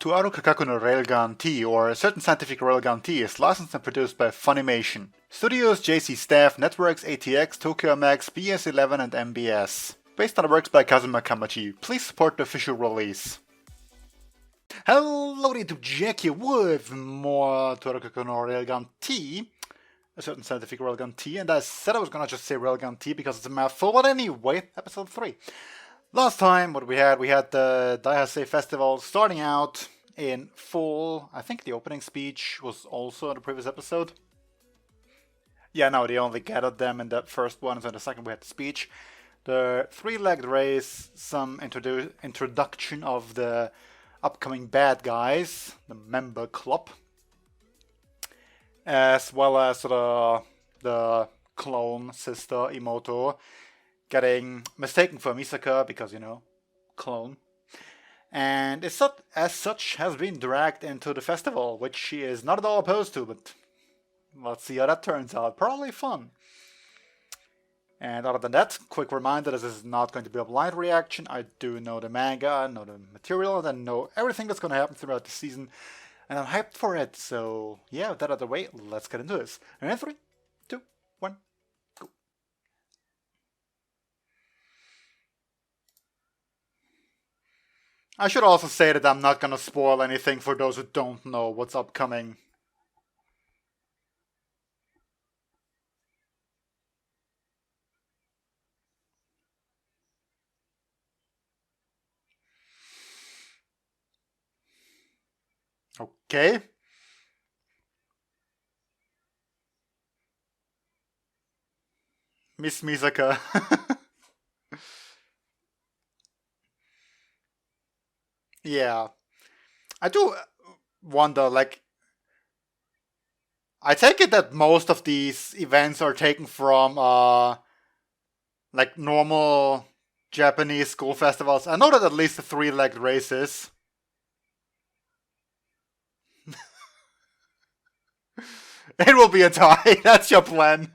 to Kakaku no Railgun T, or Certain Scientific Railgun T, is licensed and produced by Funimation. Studios JC Staff, Networks ATX, Tokyo Max, BS11 and MBS. Based on the works by Kazuma Kamachi. Please support the official release. Hello YouTube, Jack here with more Kakaku no Railgun T, a Certain Scientific Railgun T, and I said I was gonna just say Railgun T because it's a mouthful, but anyway, episode 3. Last time, what we had the Daihasei festival starting out in full. I think the opening speech was also in the previous episode. Yeah, no, they only gathered them in the first one, so in the second we had the speech. The three-legged race, some introduction of the upcoming bad guys, the member club, as well as the clone sister Imoto getting mistaken for Misaka because, you know, clone. And it's not, as such, has been dragged into the festival, which she is not at all opposed to, but let's see how that turns out. Probably fun. And other than that, quick reminder, this is not going to be a blind reaction. I do know the manga, I know the material, and I know everything that's going to happen throughout the season. And I'm hyped for it, so yeah, with that out of the way, let's get into this. And in 3, 2, 1, go. I should also say that I'm not going to spoil anything for those who don't know what's upcoming. Okay. Miss Misaka. Yeah. I do wonder, like, I take it that most of these events are taken from, like, normal Japanese school festivals. I know that at least the three-legged races. It will be a tie. That's your plan.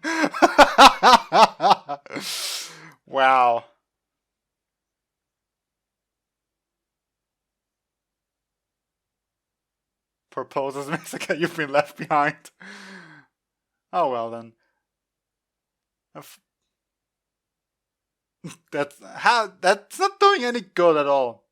Wow. Proposes Mexico, you've been left behind. Oh well then. That's not doing any good at all.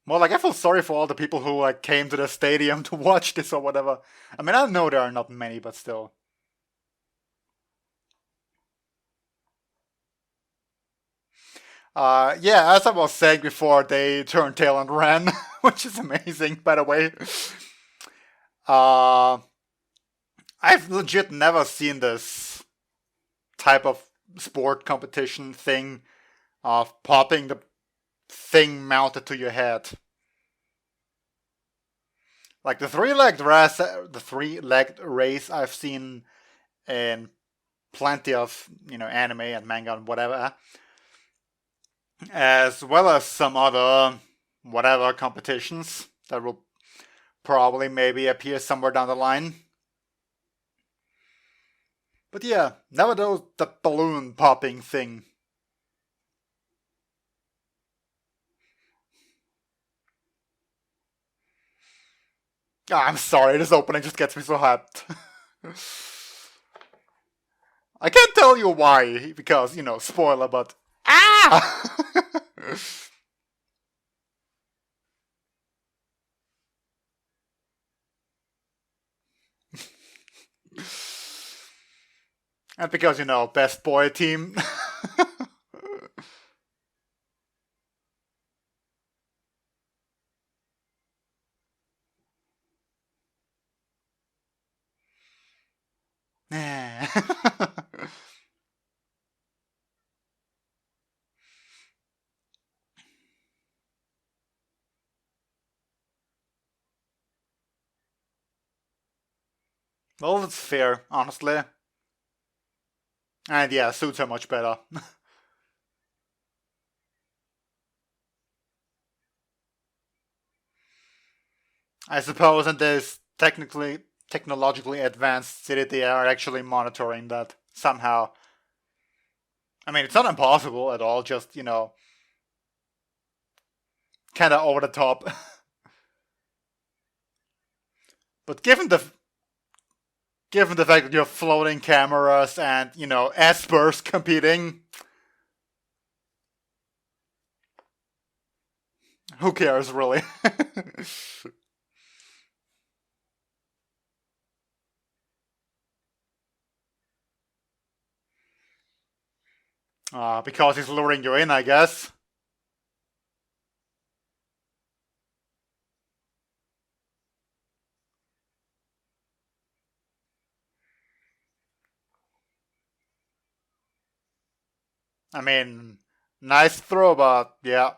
Well, like, I feel sorry for all the people who, like, came to the stadium to watch this or whatever. I mean, I know there are not many, but still. Yeah, as I was saying before, they turned tail and ran, which is amazing, by the way. I've legit never seen this type of sport competition thing of popping the thing mounted to your head. Like the three-legged race I've seen in plenty of, you know, anime and manga and whatever, as well as some other whatever competitions that will probably maybe appear somewhere down the line. But yeah, never the balloon popping thing. Oh, I'm sorry, this opening just gets me so hyped. I can't tell you why, because, you know, spoiler, but... Ah! And because, you know, best boy team. Well, that's fair, honestly. And yeah, suits are much better. I suppose, and there's technically technologically advanced city they are actually monitoring that somehow. I mean, it's not impossible at all, just, kind of over the top. But given the fact that you have floating cameras and, espers competing, who cares, really? Because he's luring you in, I guess. I mean, nice throw, but yeah.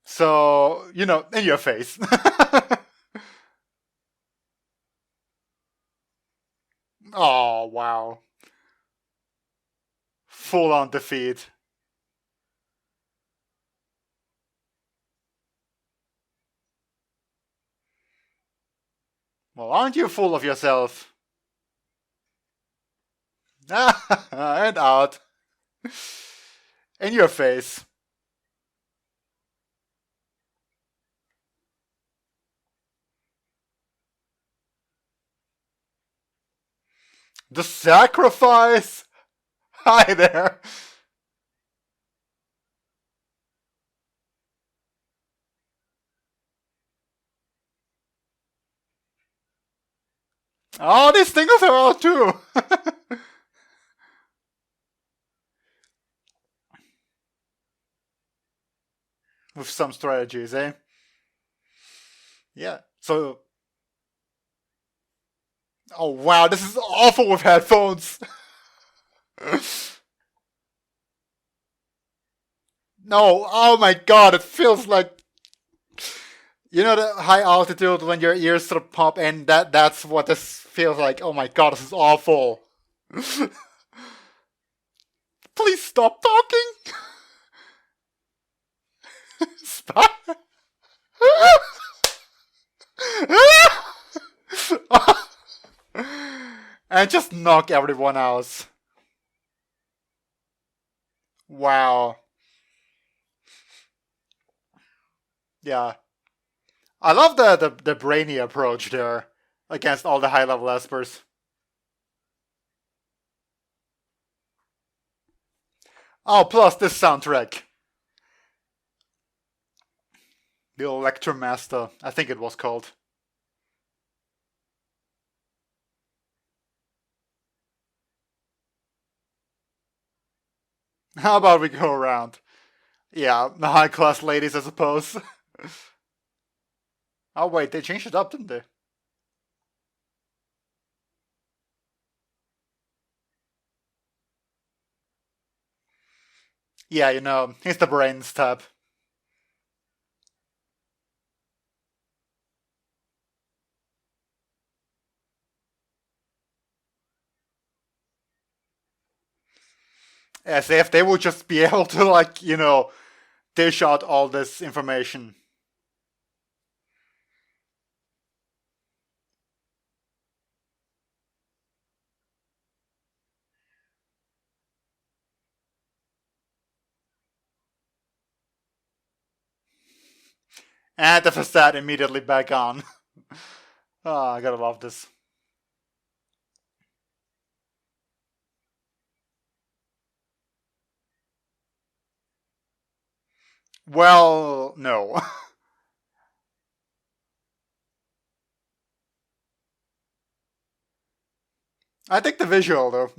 So, in your face. Oh, wow. Full on defeat. Well, aren't you full of yourself? And out. In your face. The sacrifice! Hi there! Oh, these things are out too! With some strategies, eh? Yeah. So. Oh wow, this is awful with headphones! No, oh my god, it feels like. The high altitude when your ears sort of pop in, that's what this feels like. Oh my god, this is awful. Please stop talking! Stop! And just knock everyone else. Wow. Yeah. I love the brainy approach there against all the high level espers. Oh, plus this soundtrack. The Electromaster, I think it was called. How about we go around? Yeah, the high class ladies, I suppose. Oh, wait, they changed it up, didn't they? Yeah, he's the brains type. As if they would just be able to, dish out all this information. And the facade immediately back on. Oh, I gotta love this. Well, no. I think the visual, though.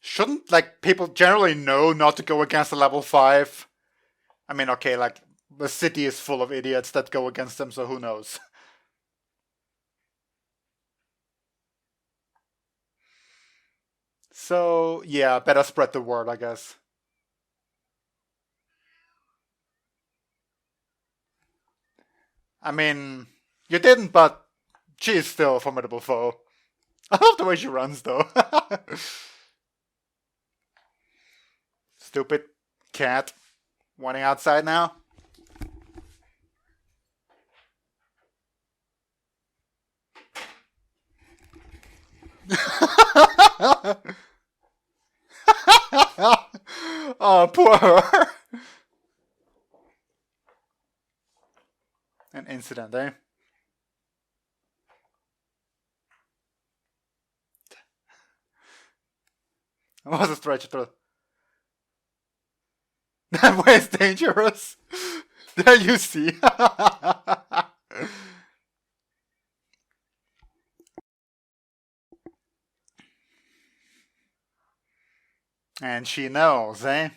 Shouldn't, people generally know not to go against a level 5? I mean, okay, the city is full of idiots that go against them, so who knows? So, yeah, better spread the word, I guess. I mean, you didn't, but she is still a formidable foe. I love the way she runs, though. Stupid cat. Wanting outside now? Oh, poor her. An incident, eh? It was a stretch through. That way is dangerous. There you see. And she knows, eh?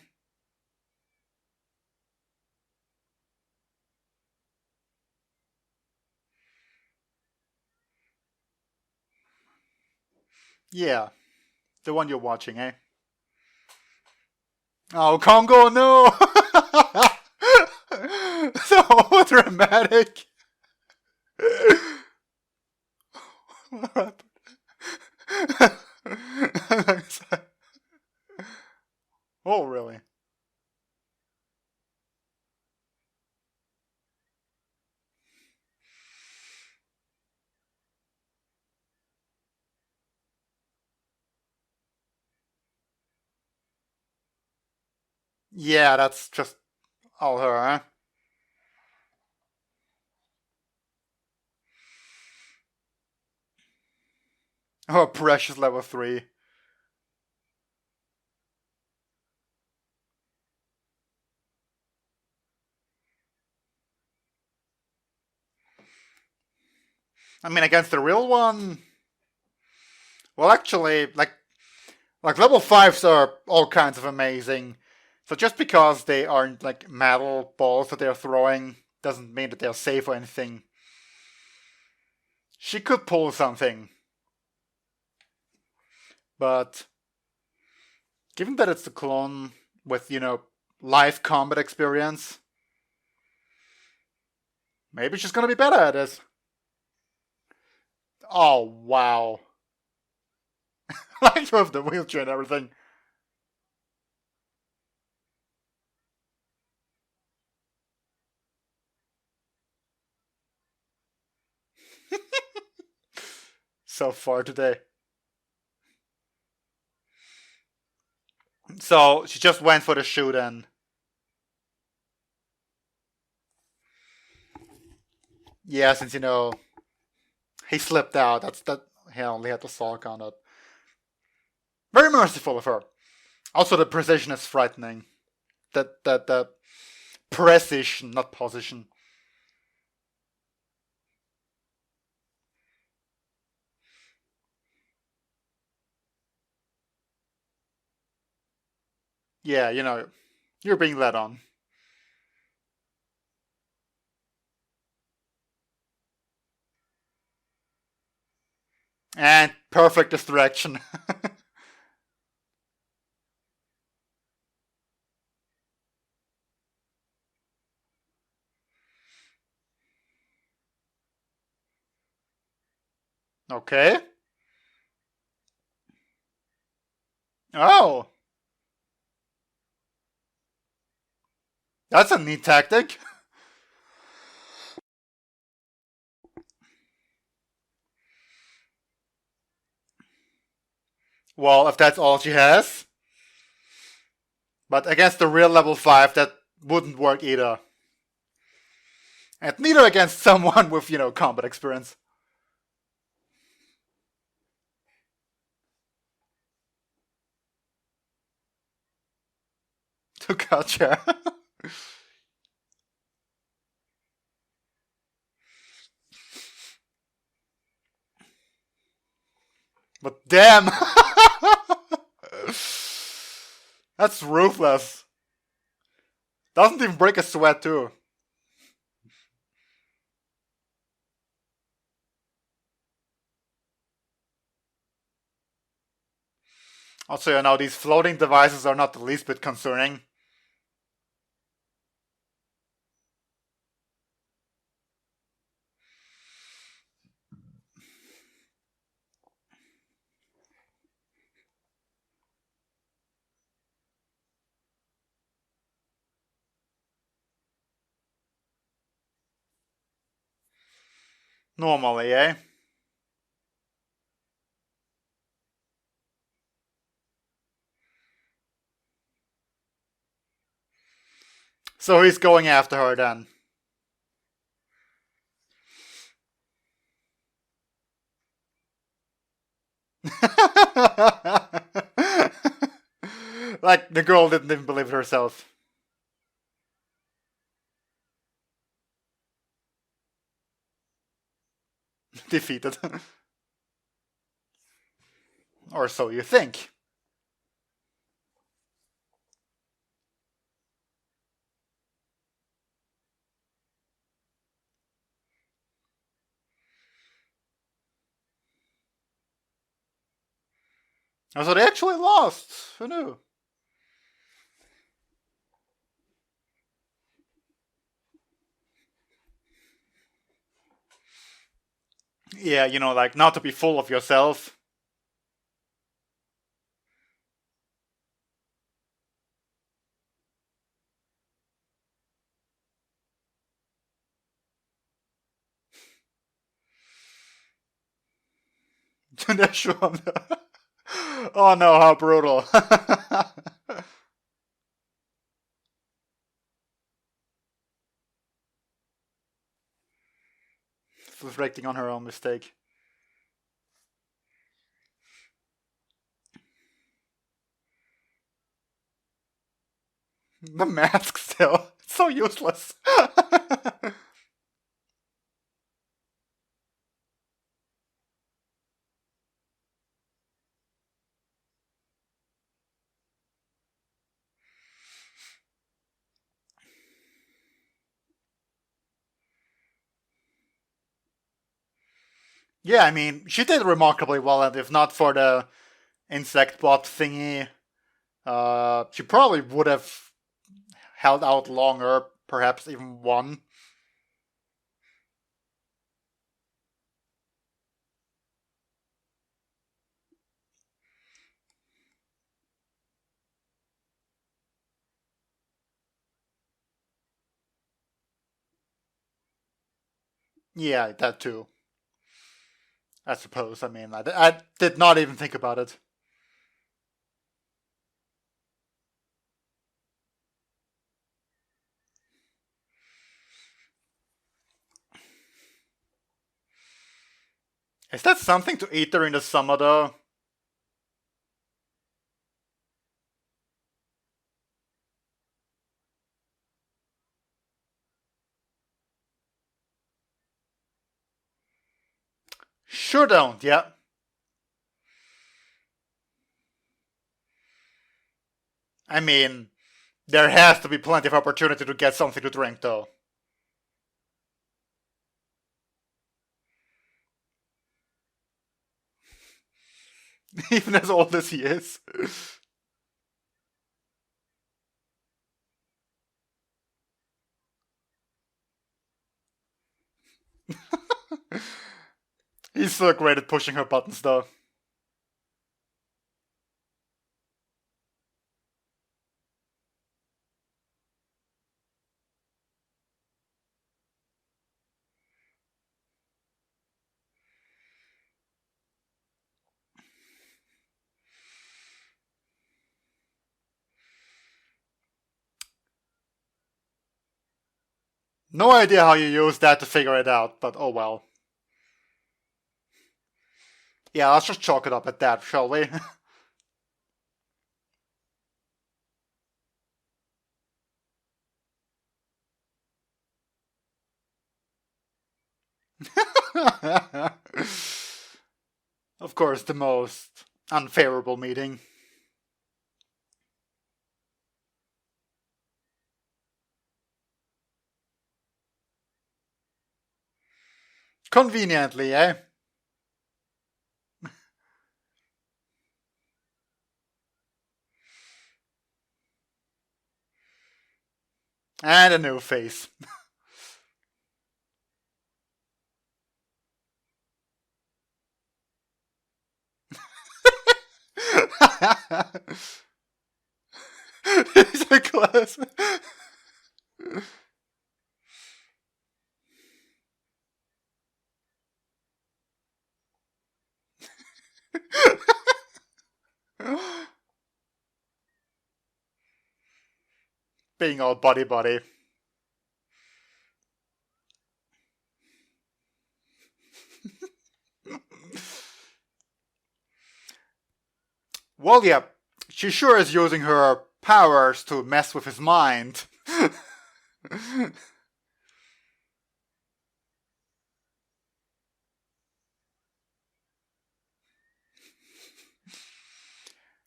Yeah, the one you're watching, eh? Oh, Congo, no! So dramatic. What happened? Oh, really? Yeah, that's just all her, huh? Oh, precious level 3. I mean, against the real one... Well, actually, like level 5s are all kinds of amazing. So just because they aren't like metal balls that they're throwing doesn't mean that they're safe or anything. She could pull something. But given that it's the clone with, live combat experience, maybe she's gonna be better at this. Oh, wow. Like with the wheelchair and everything. So far today. So she just went for the shoot and... Yeah, since, he slipped out. He only had the Salk on it. Very merciful of her. Also, the precision is frightening. The precision, not position. Yeah, you're being led on. And perfect distraction. Okay. Oh. That's a neat tactic. Well, if that's all she has. But against the real level 5, that wouldn't work either. And neither against someone with, combat experience. Gotcha. But damn! That's ruthless. Doesn't even break a sweat, too. Also, these floating devices are not the least bit concerning. Normally, eh? So he's going after her then. Like, the girl didn't even believe it herself. Defeated. Or so you think. Oh, so they actually lost. Who knew? Yeah, you know, like, not to be full of yourself. Oh no, how brutal. Reflecting on her own mistake. The mask still. It's so useless. Yeah, I mean, she did remarkably well, and if not for the insect bot thingy, she probably would have held out longer, perhaps even won. Yeah, that too. I suppose. I mean, I did not even think about it. Is that something to eat during the summer, though? Sure don't, yeah. I mean, there has to be plenty of opportunity to get something to drink, though. Even as old as he is. He's so great at pushing her buttons, though. No idea how you use that to figure it out, but oh well. Yeah, let's just chalk it up at that, shall we? Of course, the most unfavorable meeting. Conveniently, eh? And a new face. He's a class. Being all buddy. Well, yeah, she sure is using her powers to mess with his mind.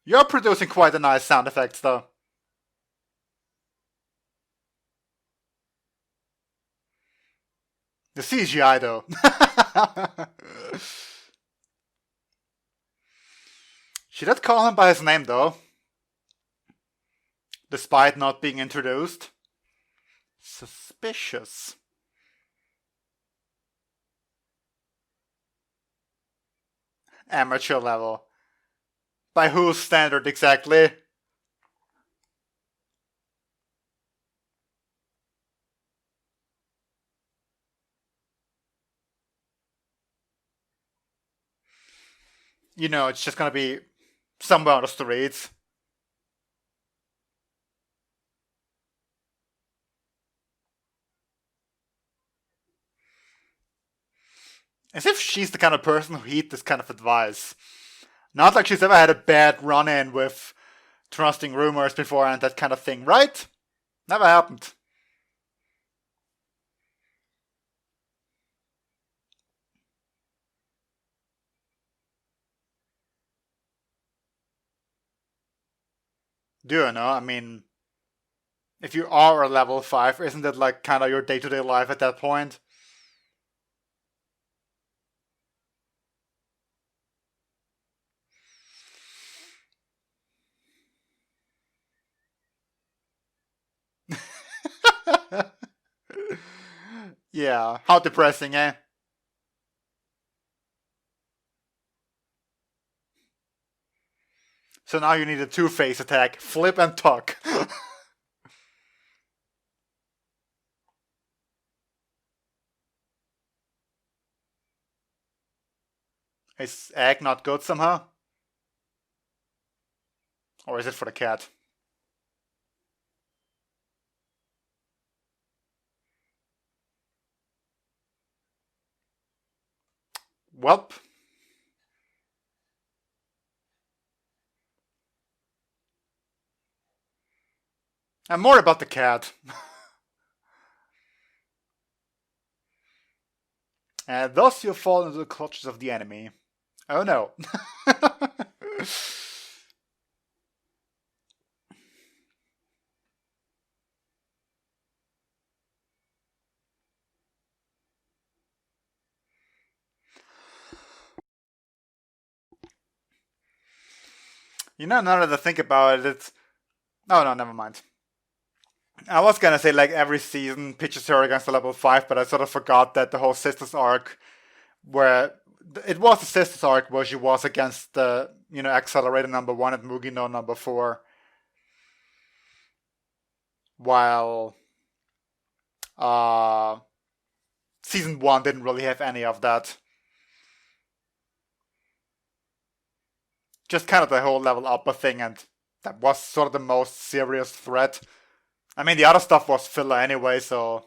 You're producing quite a nice sound effects, though. The CGI, though. She did call him by his name, though. Despite not being introduced. Suspicious. Amateur level. By whose standard exactly? You know, it's just gonna be somewhere on the streets. As if she's the kind of person who heed this kind of advice. Not like she's ever had a bad run-in with trusting rumors before and that kind of thing, right? Never happened. Do you know? I mean, if you are a level 5, isn't it like kind of your day-to-day life at that point? Yeah, how depressing, eh? So now you need a two-phase attack. Flip and tuck. Is egg not good somehow? Or is it for the cat? Welp. And more about the cat. And thus you fall into the clutches of the enemy. Oh no. You know, now that I think about it, it's... Oh no, never mind. I was gonna say like every season pitches her against the level 5, but I sort of forgot that the whole Sisters arc, where it was the Sisters arc where she was against the, you know, Accelerator number 1 and Mugino number 4. While season 1 didn't really have any of that. Just kind of the whole level upper thing, and that was sort of the most serious threat. I mean, the other stuff was filler anyway, so...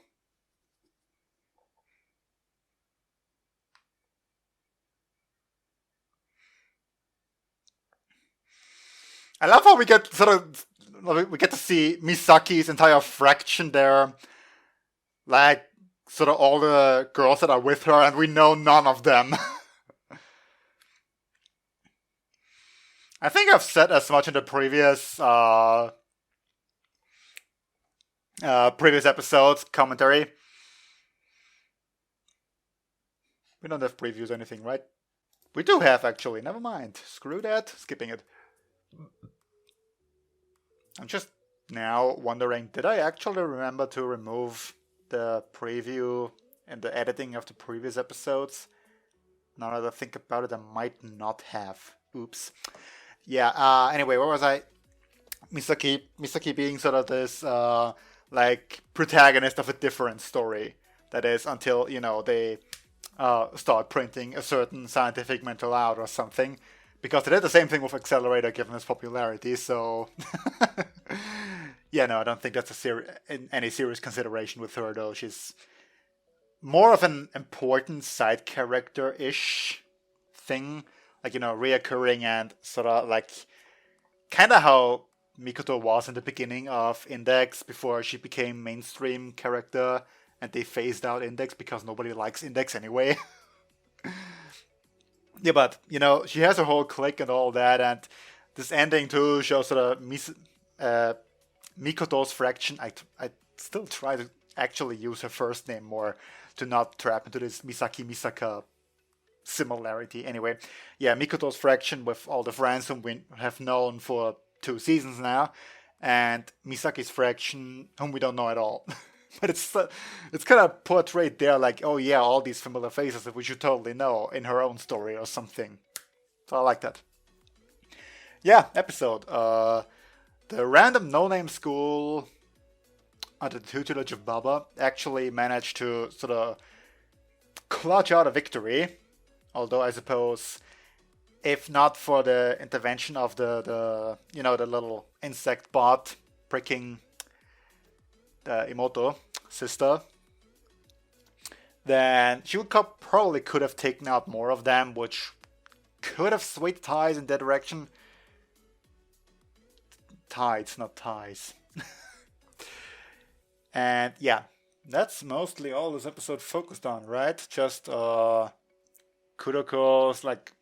I love how we get we get to see Misaki's entire fraction there. Like, sort of all the girls that are with her, and we know none of them. I think I've said as much in the previous previous episodes commentary. We don't have previews or anything, right? We do have, actually. Never mind. Screw that. Skipping it. I'm just now wondering, did I actually remember to remove the preview and the editing of the previous episodes? Now that I think about it, I might not have. Oops. Yeah, anyway, where was I? Misaki being sort of this, like, protagonist of a different story. That is, until, you know, they start printing a certain scientific mental out or something. Because they did the same thing with Accelerator given its popularity, so... yeah, no, I don't think that's any serious consideration with her, though. She's more of an important side character-ish thing. Like, you know, reoccurring and sort of like... kind of how Mikoto was in the beginning of Index before she became mainstream character and they phased out Index because nobody likes Index anyway. Yeah, but, you know, she has a whole clique and all that, and this ending too shows sort of Mikoto's fraction. I still try to actually use her first name more to not trap into this Misaki-Misaka similarity. Anyway, yeah, Mikoto's fraction with all the friends whom we have known for 2 seasons now, and Misaki's fraction whom we don't know at all. But it's kind of portrayed there like, oh yeah, all these familiar faces that we should totally know in her own story or something. So I like that. Yeah, episode. The random no-name school under the tutelage of Baba actually managed to sort of clutch out a victory. Although I suppose, if not for the intervention of the little insect bot pricking the Imoto sister, then she probably could have taken out more of them, which could have swayed ties in that direction. Tides, not ties. And yeah, that's mostly all this episode focused on, right? Just Kuroko's like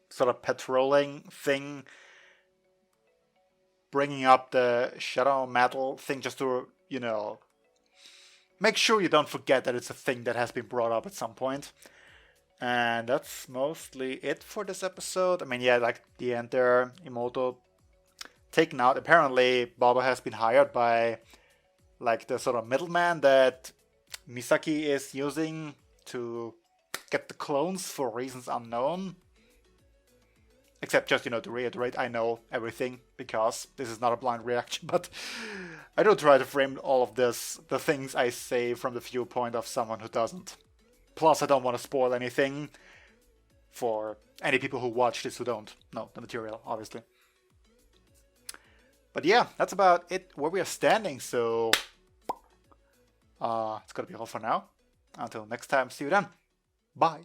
sort of patrolling thing, bringing up the shadow metal thing just to, you know, make sure you don't forget that it's a thing that has been brought up at some point. And that's mostly it for this episode. I mean, yeah, like the end there, Imoto taken out. Apparently, Baba has been hired by like the sort of middleman that Misaki is using to get the clones for reasons unknown. Except just, you know, to reiterate, I know everything because this is not a blind reaction, but I do try to frame all of this, the things I say, from the viewpoint of someone who doesn't. Plus, I don't want to spoil anything for any people who watch this who don't know the material, obviously. But yeah, that's about it where we are standing, so it's gonna be all for now. Until next time, see you then. Bye.